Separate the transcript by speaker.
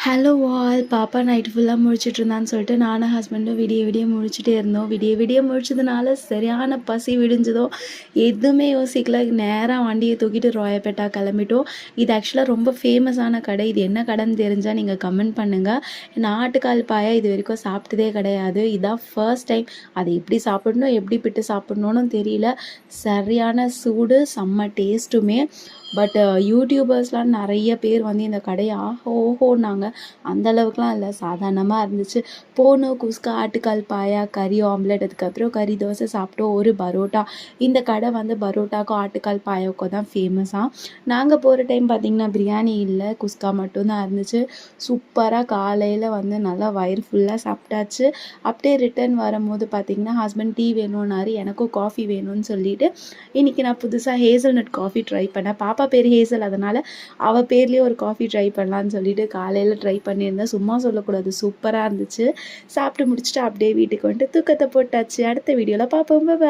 Speaker 1: Hello all. பாப்பா night ஃபுல்லாக முழிச்சிட்ருந்தான்னு சொல்லிட்டு நானும் ஹஸ்பண்டும் விடிய விடிய முழிச்சிட்டே இருந்தோம். விடிய விடிய முழிச்சதுனால சரியான பசி விடிஞ்சதோ எதுவுமே யோசிக்கல. நேராக வண்டியை தூக்கிட்டு ராயப்பேட்டா கிளம்பிட்டோம். இது ஆக்சுவலாக ரொம்ப ஃபேமஸான கடை. இது என்ன கடைன்னு தெரிஞ்சால் நீங்கள் கமெண்ட் பண்ணுங்கள். நாட்டுக்கால் பாயா இது வரைக்கும் சாப்பிட்டதே கிடையாது. இதுதான் ஃபர்ஸ்ட் டைம். அதை எப்படி சாப்பிடணும் எப்படி பிட்டு சாப்பிட்ணுன்னு தெரியல. சரியான சூடு, செம்ம டேஸ்ட்டுமே. பட் யூடியூபர்ஸ்லாம் நிறைய பேர் வந்து இந்த கடையை ஓஹோன்னாங்க. அந்தளவுக்குலாம் இல்லை, சாதாரணமாக இருந்துச்சு. போனோம், குஸ்கா, ஆட்டுக்கால் பாயா, கறி ஆம்லெட், அதுக்கப்புறம் கறி தோசை சாப்பிட்டோம், ஒரு பரோட்டா. இந்த கடை வந்து பரோட்டாக்கும் ஆட்டுக்கால் பாயாவுக்கும் தான் ஃபேமஸாக. நாங்கள் போகிற டைம் பார்த்திங்கன்னா பிரியாணி இல்லை, குஸ்கா மட்டும்தான் இருந்துச்சு. சூப்பராக காலையில் வந்து நல்லா வயிறு ஃபுல்லாக சாப்பிட்டாச்சு. அப்படியே ரிட்டர்ன் வரும்போது பார்த்திங்கன்னா ஹஸ்பண்ட் டீ வேணும்னாரு, எனக்கும் காஃபி வேணும்னு சொல்லிட்டு இன்றைக்கி நான் புதுசாக ஹேசல்நட் காஃபி ட்ரை பண்ணேன். பாப்பா பேர் ஹேசல், அதனால் அவள் பேர்லேயே ஒரு காஃபி ட்ரை பண்ணலான்னு சொல்லிட்டு காலையில் ட்ரை பண்ணியிருந்தேன். சும்மா சொல்லக்கூடாது, சூப்பராக இருந்துச்சு. சாப்பிட்டு முடிச்சுட்டு அப்படியே வீட்டுக்கு வந்துட்டு தூக்கத்தை போட்டாச்சு. அடுத்த வீடியோவில் பார்ப்போம். பாய்.